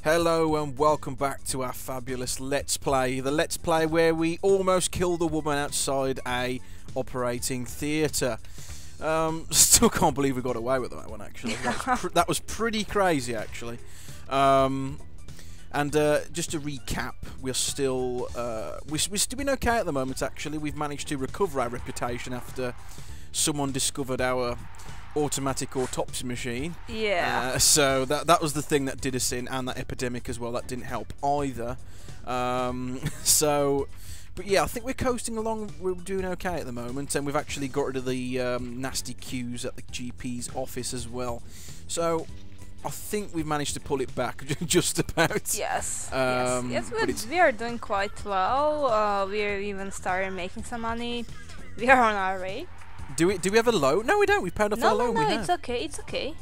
Hello and welcome back to our fabulous Let's Play. The Let's Play where we almost killed a woman outside a operating theatre. Still can't believe we got away with that one, actually. That was pretty crazy, actually. And just to recap, we're still we're doing okay at the moment. Actually, we've managed to recover our reputation after someone discovered our automatic autopsy machine. Yeah. So that was the thing that did us in, and that epidemic as well. That didn't help either. But yeah, I think we're coasting along. We're doing okay at the moment, and we've actually got rid of the nasty queues at the GP's office as well. So I think we've managed to pull it back just about. Yes. Yes, we are doing quite well. We're even started making some money. We are on our way. Do we have a low? No, we don't. We've pounded off our low. No, it's okay. It's okay.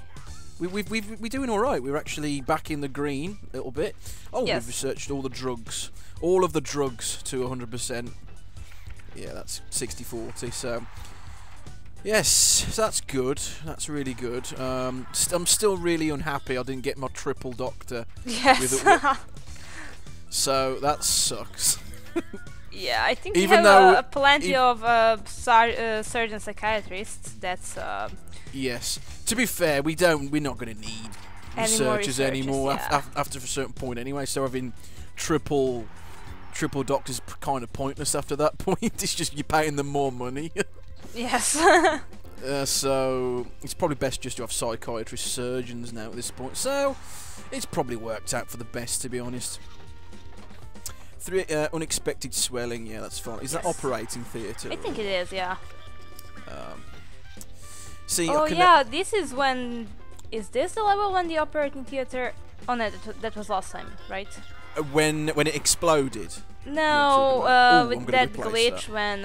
We're doing all right. We're actually back in the green a little bit. Oh, yes. We've researched all the drugs. All of the drugs to 100%. Yeah, that's 60-40. So, yes, so that's good. That's really good. I'm still really unhappy I didn't get my triple doctor. Yes. So, that sucks. Yeah, I think Even we have plenty of surgeon psychiatrists. That's yes. To be fair, we're not going to need researchers anymore yeah. after a certain point anyway. So having triple doctors kind of pointless after that point. It's just you're paying them more money. Yes. So it's probably best just to have psychiatrist surgeons now at this point. So it's probably worked out for the best, to be honest. Unexpected swelling, yeah, that's fine. Is that operating theatre? I think it is, yeah. See, oh yeah, this is when... Is this the level when the operating theatre... Oh no, that was last time, right? When it exploded? No, with that glitch when...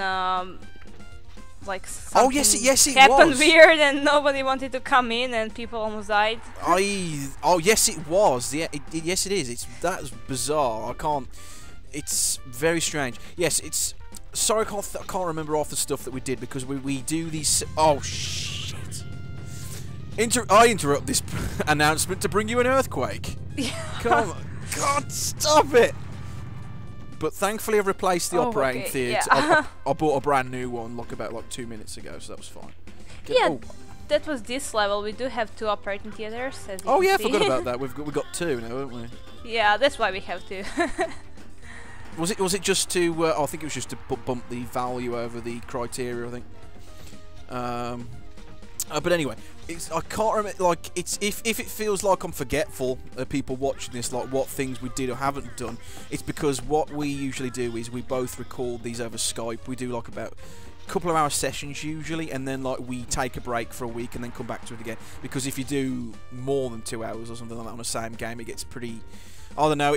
like oh yes, it happened was. Weird and nobody wanted to come in and people almost died. Oh yes, it was. Yeah, yes it is. That's bizarre. I can't... It's very strange. Yes, it's... Sorry, I can't remember half the stuff that we did because we do these... Oh, shit. I interrupt this announcement to bring you an earthquake. Come on. God, stop it. But thankfully I've replaced the operating theatre. Yeah. I bought a brand new one about 2 minutes ago, so that was fine. That was this level. We do have 2 operating theatres. As you oh yeah, I can see. forgot about that. We've got 2 now, haven't we? Yeah, that's why we have 2. Was it just to? I think it was just to bump the value over the criteria. I think. But anyway, I can't remember. Like, if it feels like I'm forgetful of people watching this, like what things we did or haven't done, it's because what we usually do is we both record these over Skype. We do like about a couple of hour sessions usually, and then like we take a break for a week and then come back to it again. Because if you do more than 2 hours or something like that on the same game, it gets pretty. I don't know.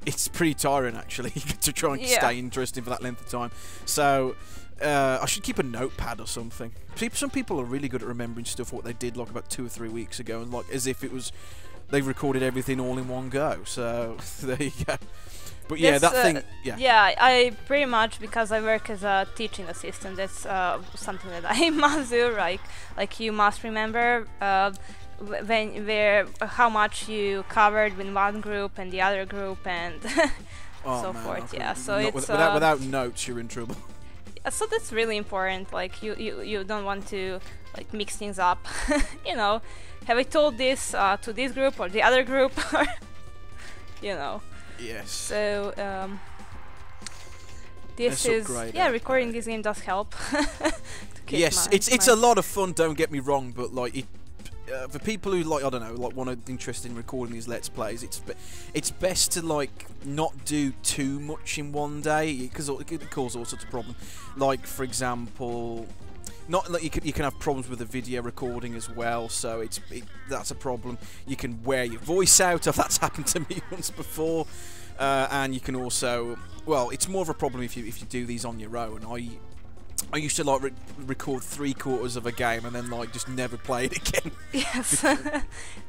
It's pretty tiring, actually, to try and stay interesting for that length of time. So, I should keep a notepad or something. Some people are really good at remembering stuff, what they did, like, about 2 or 3 weeks ago, and, like, as if it was... They recorded everything all in one go, so, there you go. But, yeah, that thing... Yeah. Yeah, I pretty much, because I work as a teaching assistant, that's something that I must do, like you must remember... how much you covered with one group and the other group and so forth. Yeah, so it's without notes you're in trouble. So that's really important. Like you don't want to like mix things up. You know, have I told this to this group or the other group? You know. Yes. So this is recording this game does help. Yes, it's a lot of fun. Don't get me wrong, but like it. For people who like, I don't know, like want to interested in recording these Let's Plays, it's best to like not do too much in one day because it could cause all sorts of problems. Like for example, not like you can have problems with the video recording as well. So that's a problem. You can wear your voice out. That's happened to me once before, and you can also it's more of a problem if you do these on your own. I used to like record 3/4 of a game and then like just never play it again. Yes,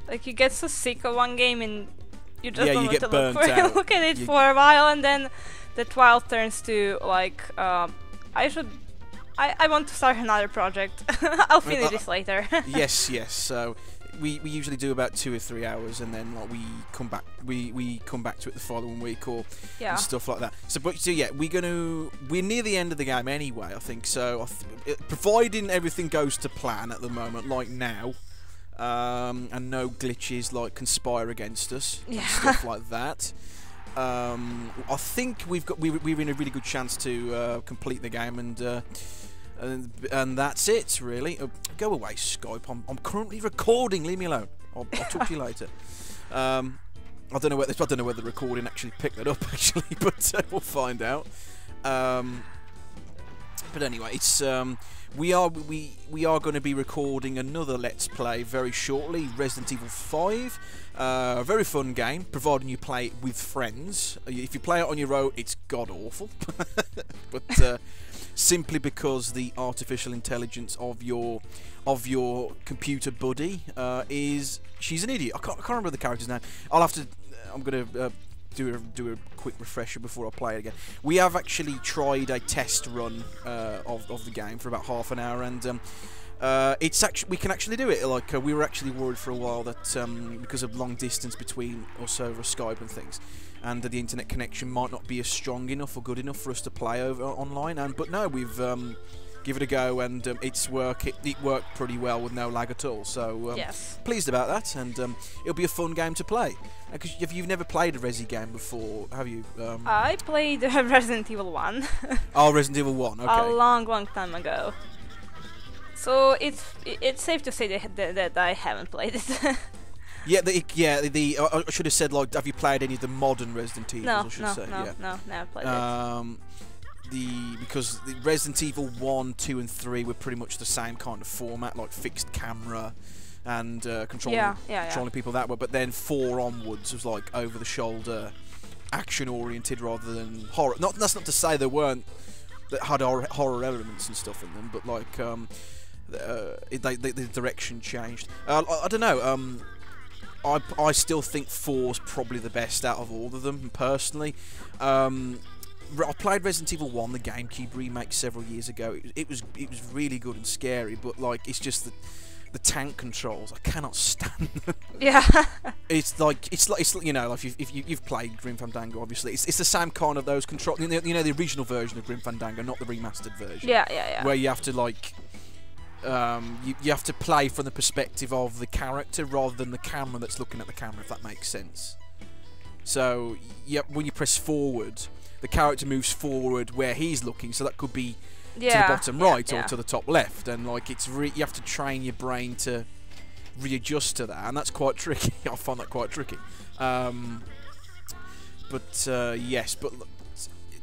like you get so sick of one game and you just don't want to look at it for a while, and then that while turns to like I want to start another project. I'll finish this later. Yes. So we usually do about 2 or 3 hours, and then like we come back to it the following week or and stuff like that. So yeah, we're near the end of the game anyway, I think. So providing everything goes to plan at the moment, like now, and no glitches like conspire against us and stuff like that. I think we're in a really good chance to complete the game, and that's it really. Go away, Skype. I'm currently recording. Leave me alone. I'll talk to you later. I don't know whether the recording actually picked that up actually, but we'll find out. But anyway, it's we are going to be recording another Let's Play very shortly. Resident Evil 5. Very fun game, providing you play it with friends. If you play it on your own, it's god awful. But simply because the artificial intelligence of your computer buddy she's an idiot. I can't remember the character's name. I'm gonna do a quick refresher before I play it again. We have actually tried a test run of the game for about half an hour, and we can actually do it. Like we were actually worried for a while that because of long distance between us over Skype and things, and the internet connection might not be as strong enough or good enough for us to play over online. But no, we've give it a go, and it worked pretty well with no lag at all. So yes, pleased about that, and it'll be a fun game to play. Because you've never played a Resi game before, have you? I played Resident Evil 1. Oh, Resident Evil 1. Okay. A long time ago. So it's safe to say that I haven't played it. I should have said, like, have you played any of the modern Resident Evils? No, never played it. Because the Resident Evil 1, 2 and 3 were pretty much the same kind of format, like fixed camera and controlling people that way. But then 4 onwards was like over the shoulder, action oriented rather than horror. That's not to say that had horror elements and stuff in them, but like the direction changed. I don't know. I still think 4's probably the best out of all of them, personally. I played Resident Evil 1, the GameCube remake, several years ago. It was really good and scary, but like it's just the tank controls, I cannot stand them. Yeah. It's you know, like if you've played Grim Fandango, obviously it's the same kind of those control. You know, the original version of Grim Fandango, not the remastered version. Yeah. Where you have to like. You have to play from the perspective of the character rather than the camera that's looking at the camera, if that makes sense. So, when you press forward, the character moves forward where he's looking, so that could be to the bottom right or to the top left, and like you have to train your brain to readjust to that, and that's quite tricky. I find that quite tricky. Yes, but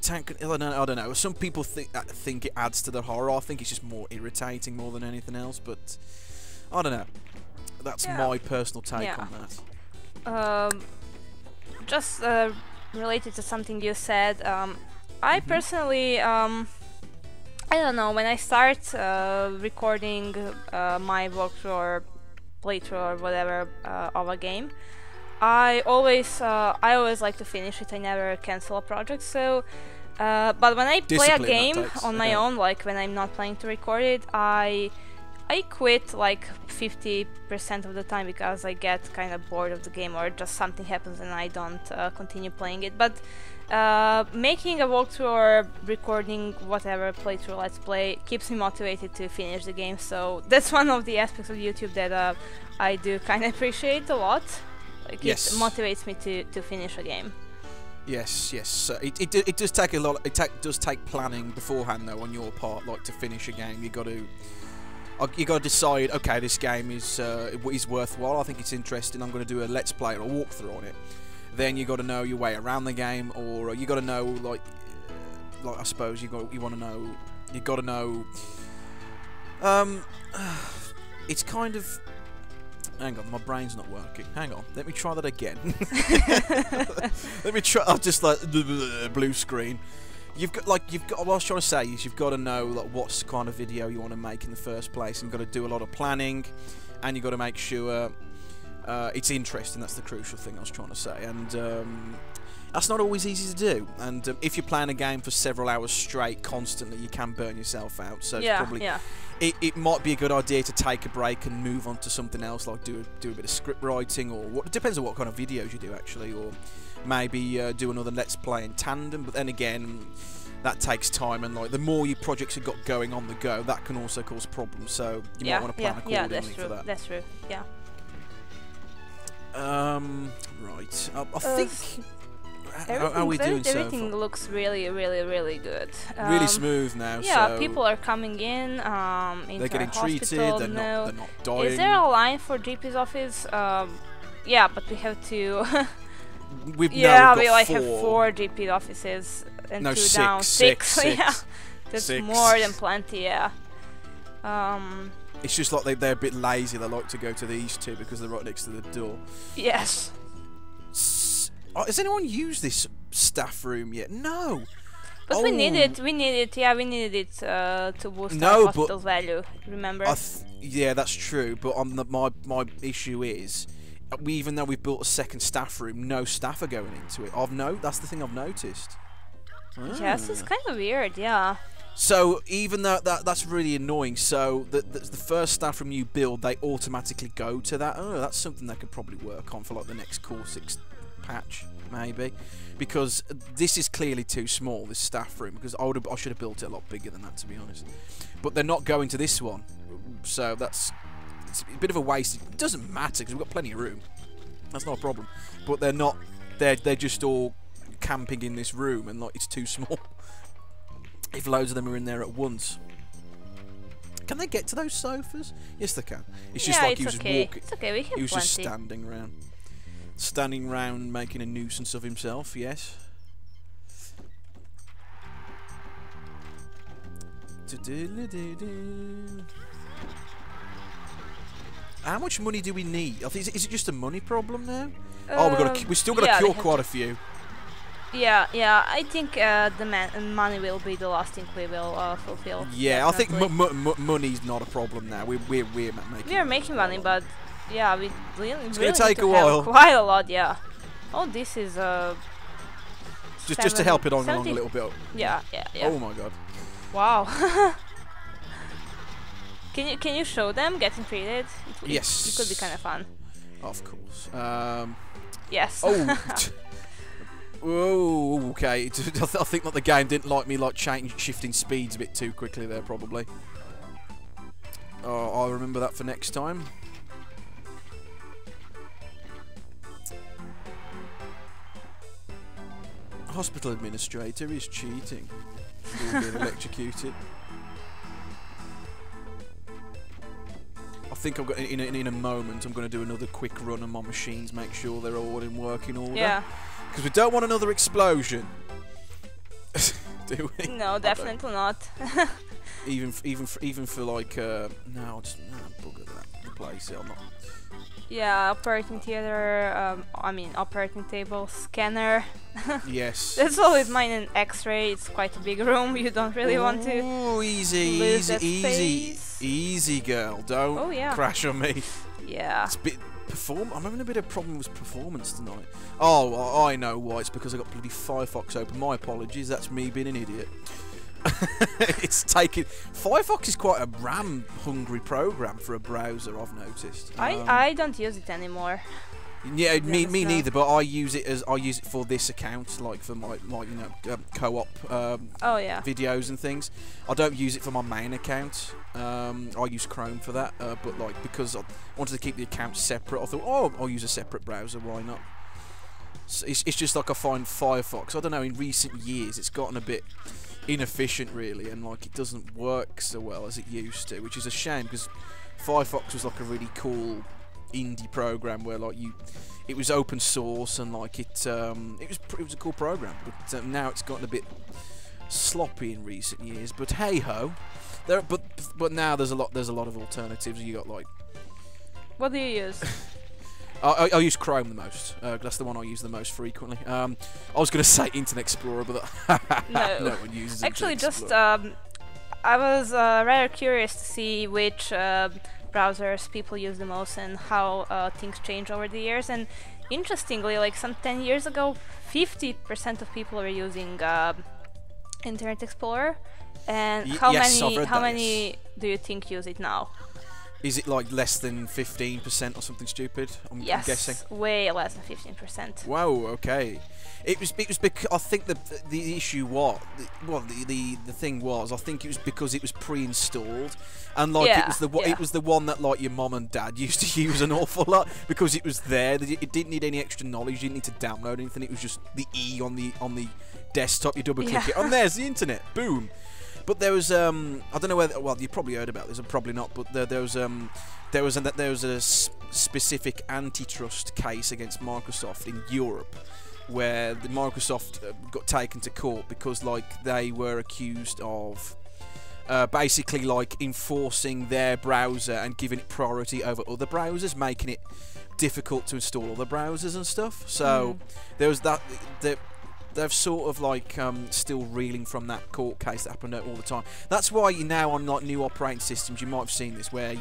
tank, I don't know. Some people think it adds to the horror. I think it's just more irritating more than anything else. But I don't know. That's my personal take on that. Just related to something you said, I personally, I don't know. When I start recording my walkthrough or playthrough or whatever of a game, I always like to finish it. I never cancel a project. So, but when I play a game on my own, like when I'm not planning to record it, I quit like 50% of the time because I get kind of bored of the game, or just something happens and I don't continue playing it. But making a walkthrough or recording whatever playthrough let's play keeps me motivated to finish the game. So that's one of the aspects of YouTube that I do kind of appreciate a lot. Like it motivates me to finish a game. Yes. It does take a lot. It does take planning beforehand, though, on your part. Like to finish a game, you got to decide. Okay, this game is worthwhile. I think it's interesting. I'm going to do a let's play or a walkthrough on it. Then you got to know your way around the game, or you got to know like I suppose you got to know. It's kind of. Hang on, my brain's not working. Hang on, let me try that again. Let me try. I'll just like blue screen. What I was trying to say is you've got to know like what kind of video you want to make in the first place, and you've got to do a lot of planning, and you've got to make sure it's interesting. That's the crucial thing I was trying to say, and that's not always easy to do. And if you're playing a game for several hours straight, constantly, you can burn yourself out. So it's probably it might be a good idea to take a break and move on to something else, like do a bit of script writing, or what. It depends on what kind of videos you do actually, or maybe do another Let's Play in tandem. But then again, that takes time, and like the more your projects have got going on the go, that can also cause problems. So you might want to plan accordingly for that. That's true. Yeah. Right. I think. How are we doing so far? Everything looks really, really, really good. Really smooth now. Yeah, so people are coming in. Into they're getting treated. They're not dying. Is there a line for GP's office? Yeah, but we have to. we've we got like four. have 4 GP offices and no, 2 six, down. Six. Yeah, that's Six. more than plenty. Yeah. It's just like they're a bit lazy. They like to go to these 2 because they're right next to the door. Yes. Has anyone used this staff room yet? No. But we need it. We needed it to boost our hospital's value. Remember? Yeah, that's true. But on my issue is, even though we've built a second staff room, no staff are going into it. That's the thing I've noticed. Yes, it's kind of weird. Yeah. So even though that's really annoying, so the first staff room you build, they automatically go to that. Oh, that's something they could probably work on for like the next Core 6 patch, maybe, because this is clearly too small, this staff room, because I should have built it a lot bigger than that, to be honest. But they're not going to this one, so it's a bit of a waste. It doesn't matter because we've got plenty of room. That's not a problem. But they're not. They're just all camping in this room, and like it's too small. If loads of them are in there at once. Can they get to those sofas? Yes, they can. It's just like he was walking. It's okay. We have he was plenty. just standing around. Standing round making a nuisance of himself, yes. How much money do we need? Is it just a money problem now? We've still got to kill quite a few. Yeah. I think the money will be the last thing we will fulfill. Yeah, definitely. I think money's not a problem now. We're making. We are making money, but yeah, we really it's really gonna take need to a while. Have quite a lot. Yeah. Oh, this is just to help it on 70. along a little bit. Yeah. Oh my god. Wow. Can you show them getting treated? Yes. It could be kind of fun. Of course. Yes. Oh. Oh, okay. I think that the game didn't like me shifting speeds a bit too quickly there, probably. Oh, I'll remember that for next time. Hospital administrator is cheating. He'll be electrocuted. I think I'm in a moment. I'm going to do another quick run on my machines, make sure they're all in working order. Yeah. Because we don't want another explosion. Do we? No, definitely not. even for like no, I'll just bugger that. Replace it. I'm not. Yeah, operating theater. Operating table, scanner. Yes. That's always mine. An X-ray. It's quite a big room. You don't really want to. Oh, easy, space. easy, girl. Don't crash on me. Yeah. It's a bit I'm having a bit of a problem with performance tonight. Oh, I know why. It's because I got bloody Firefox open. My apologies. That's me being an idiot. Firefox is quite a RAM-hungry program for a browser, I've noticed. I don't use it anymore. Yeah, me neither. But I use it for this account, like for my co-op videos and things. I don't use it for my main account. I use Chrome for that. But like because I wanted to keep the account separate, I thought, oh, I'll use a separate browser. Why not? So it's just like I find Firefox. I don't know. In recent years, it's gotten a bit inefficient, really, and like it doesn't work so well as it used to, which is a shame because Firefox was like a really cool indie program where like it was open source and like it was a cool program, but now it's gotten a bit sloppy in recent years. But hey ho, but now there's a lot of alternatives. You got like, what do you use? I use Chrome the most. That's the one I use the most frequently. I was going to say Internet Explorer, but no one uses Actually, Internet Explorer. I was rather curious to see which browsers people use the most and how things change over the years. And interestingly, like some 10 years ago, 50% of people were using Internet Explorer. And how many do you think use it now? Is it like less than 15% or something stupid? I'm guessing. Way less than 15%. Wow. Okay. It was because I think the issue was the thing was I think it was because it was pre-installed, and like it was the one that like your mom and dad used to use an awful lot because it was there. It didn't need any extra knowledge. You didn't need to download anything. It was just the E on the desktop. You double click it, and there's the internet. Boom. But there was I don't know whether, well, you probably heard about this, or probably not, but there was a specific antitrust case against Microsoft in Europe, where the Microsoft got taken to court because like they were accused of basically like enforcing their browser and giving it priority over other browsers, making it difficult to install other browsers and stuff. So there was that. They're sort of like still reeling from that court case that happened all the time. That's why you now on like new operating systems, you might have seen this, where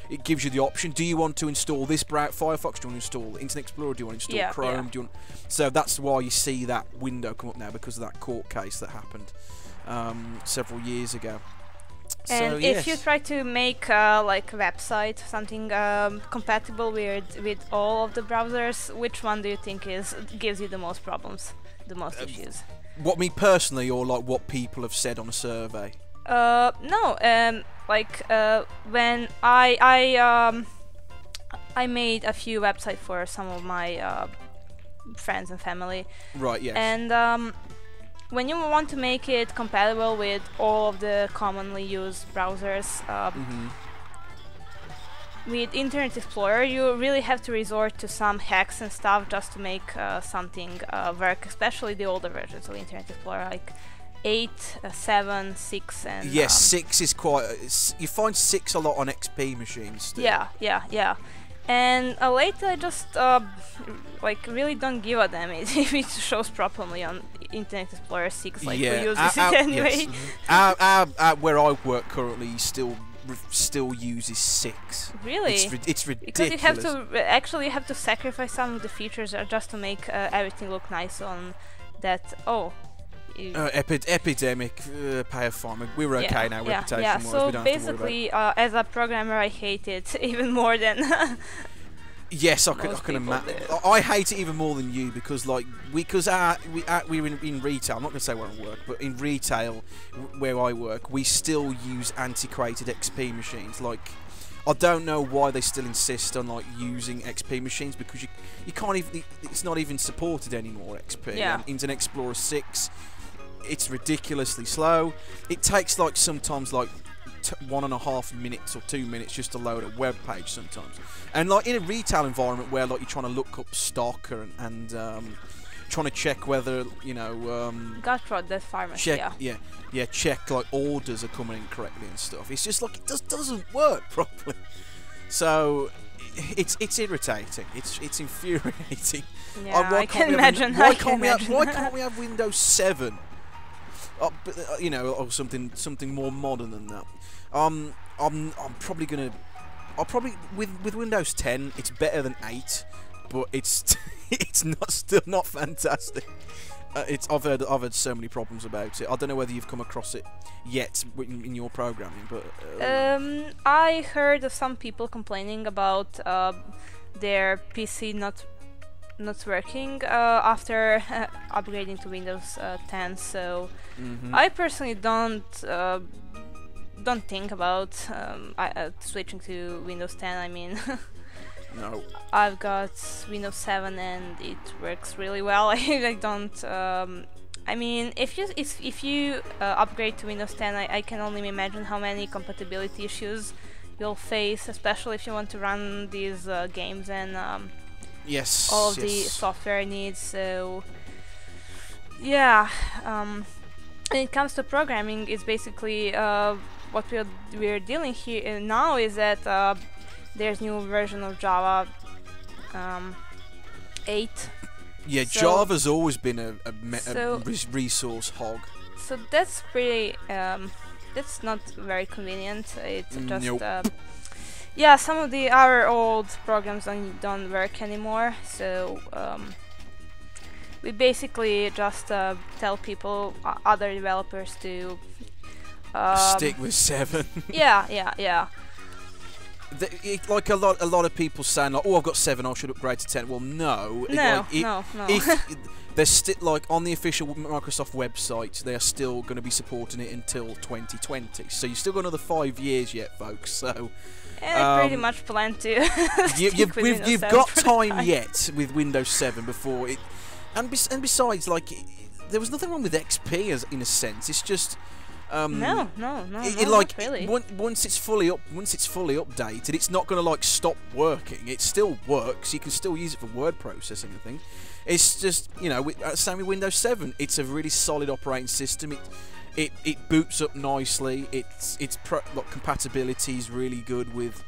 it gives you the option: do you want to install this Firefox? Do you want to install Internet Explorer? Do you want to install Chrome? Yeah. Do you want? So that's why you see that window come up now, because of that court case that happened several years ago. And so, if you try to make like a website, something compatible with all of the browsers, which one do you think gives you the most problems? The most issues. What, me personally, or like what people have said on a survey? No. Like when I made a few websites for some of my friends and family. Right. Yes. And when you want to make it compatible with all of the commonly used browsers, with Internet Explorer, you really have to resort to some hacks and stuff just to make something work, especially the older versions of Internet Explorer, like 8, 7, 6, and... Yes, 6 is quite... you find 6 a lot on XP machines still. Yeah. And later I just like really don't give a damn if it shows properly on Internet Explorer 6, like we use it anyway. Yes. Where I work currently still uses 6. Really? It's ridiculous. Because you have to have to sacrifice some of the features just to make everything look nice on that. Epidemic, pay a fine. We're okay now, reputation-wise. Yeah. So we don't basically, as a programmer, I hate it even more than. Yes, I can imagine. I hate it even more than you because, like, we're in retail. I'm not going to say where I work, but in retail, where I work, we still use antiquated XP machines. Like, I don't know why they still insist on like using XP machines, because you can't even. It's not even supported anymore. XP. Yeah. And Internet Explorer 6. It's ridiculously slow. It takes like sometimes like 1.5 minutes or 2 minutes just to load a web page sometimes. And like in a retail environment where like you're trying to look up stock and trying to check whether, you know, that pharmacy. Check like orders are coming in correctly and stuff. It's just like it doesn't work properly. So it's irritating. It's infuriating. Yeah, I can imagine. Why can't we have Windows 7? You know, or something more modern than that. I'm probably with Windows 10, it's better than 8, but it's still not fantastic. I've heard so many problems about it. I don't know whether you've come across it yet in your programming, but I heard of some people complaining about their PC not working after upgrading to Windows 10. So I personally don't think about switching to Windows 10. I mean, no. I've got Windows 7 and it works really well. I don't. I mean, if you upgrade to Windows 10, I can only imagine how many compatibility issues you'll face, especially if you want to run these games and yes, all of the software needs. So yeah, when it comes to programming, it's basically what we're dealing here now is that there's new version of Java 8. Yeah, so Java's always been a resource hog. So that's pretty. That's not very convenient. It's just. Yeah, some of our old programs don't work anymore, so we basically just tell people, other developers, to stick with 7. yeah. Like a lot of people saying like, oh, I've got 7, I should upgrade to 10. Well, no. No. If they're still like on the official Microsoft website, they are still going to be supporting it until 2020. So you've still got another 5 years yet, folks. So. And pretty much plan to. You've got time yet with Windows 7 before it, and besides, like, there was nothing wrong with XP in a sense. It's just no, like, not really. Once it's fully updated, it's not going to like stop working. It still works. You can still use it for word processing and things. It's just, you know, same with Windows 7. It's a really solid operating system. It boots up nicely. Compatibility is really good with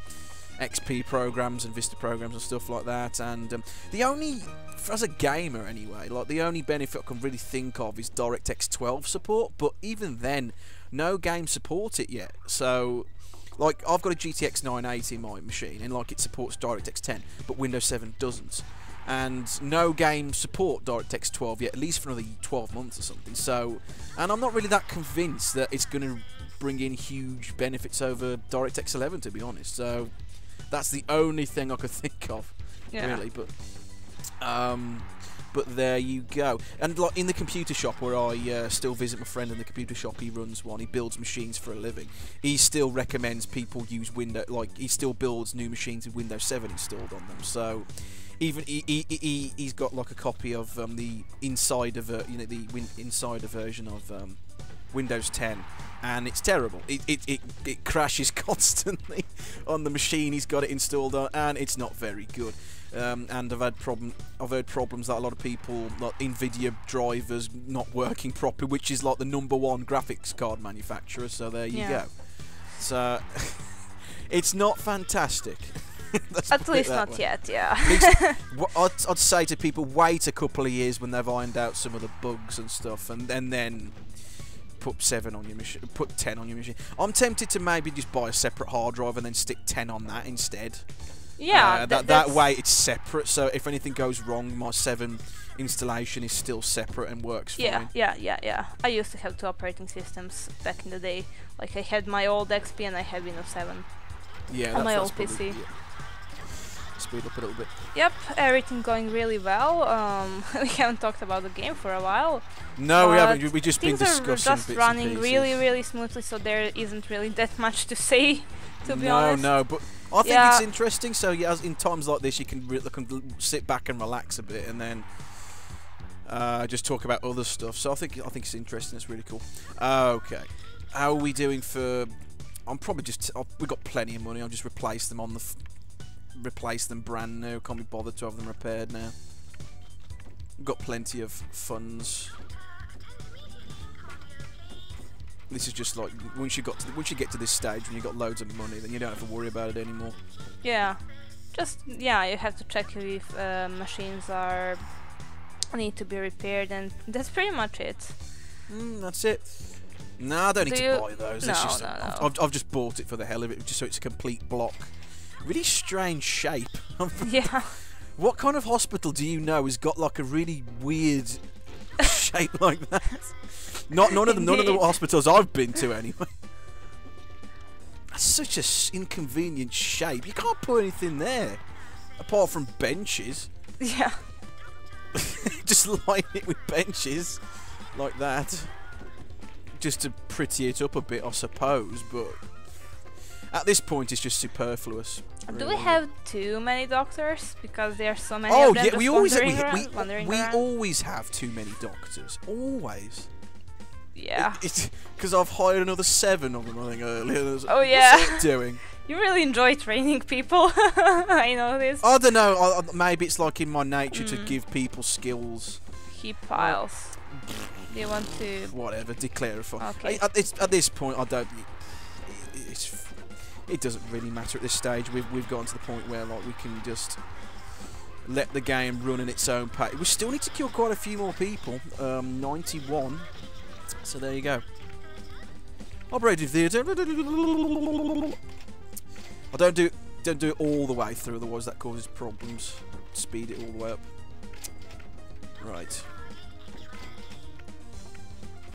XP programs and Vista programs and stuff like that. And the only, as a gamer anyway, like the only benefit I can really think of is DirectX 12 support. But even then, no games support it yet. So, like, I've got a GTX 980 in my machine, and like it supports DirectX 10, but Windows 7 doesn't. And no games support DirectX 12 yet, at least for another 12 months or something. So, and I'm not really that convinced that it's going to bring in huge benefits over DirectX 11, to be honest. So, that's the only thing I could think of, really. But there you go. And like in the computer shop where I still visit my friend in the computer shop, he runs one. He builds machines for a living. He still recommends people use Windows. Like, he still builds new machines with Windows 7 installed on them. So. Even he's got like a copy of the insider version of Windows 10, and it's terrible. It crashes constantly on the machine he's got it installed on, and it's not very good. And I've heard problems that a lot of people, like Nvidia drivers, not working properly, which is like the #1 graphics card manufacturer. So there you go. So it's not fantastic. At least not yet, yeah. I'd say to people, wait a couple of years when they've ironed out some of the bugs and stuff, and then put 7 on your machine, put 10 on your machine. I'm tempted to maybe just buy a separate hard drive and then stick 10 on that instead. Yeah, that way it's separate. So if anything goes wrong, my 7 installation is still separate and works fine. Yeah. I used to have 2 operating systems back in the day. Like, I had my old XP and I had Windows 7. Yeah, on my old probably, PC. Yeah. Speed up a little bit. Yep, everything going really well. We haven't talked about the game for a while. No, we haven't. We've just been discussing things are just bits running and really smoothly, so there isn't really that much to say, to be honest. No, but I think it's interesting. So yeah, in times like this, you can sit back and relax a bit, and then just talk about other stuff. So I think it's interesting. It's really cool. Okay, how are we doing for? I'm probably just. We've got plenty of money. I'll just replace them on the. Replace them brand new. Can't be bothered to have them repaired now. We've got plenty of funds. This is just like once you get to this stage when you got loads of money, then you don't have to worry about it anymore. Yeah, you have to check if machines need to be repaired, and that's pretty much it. That's it. No, I don't need to buy those. No, I've just bought it for the hell of it, just so it's a complete block. Really strange shape. Yeah. What kind of hospital do you know has got like a really weird shape like that? None of the hospitals I've been to anyway. That's such a inconvenient shape. You can't put anything there apart from benches. Yeah. Just line it with benches like that, just to pretty it up a bit, I suppose. But at this point, it's just superfluous. Do we have too many doctors? Because there are so many of them we always have too many doctors. Always. Yeah. Because I've hired another 7 of them, I think, earlier. Oh, yeah. What's it doing? You really enjoy training people. I know this. I don't know. Maybe it's like in my nature to give people skills. Keep piles. Do you want to... Whatever. Declare a file. Okay. At this point, I don't... It doesn't really matter at this stage. We've gotten to the point where like we can just let the game run in its own pace. We still need to kill quite a few more people. 91. So there you go. Operating theatre. I don't do don't do it all the way through, otherwise that causes problems. Speed it all the way up. Right.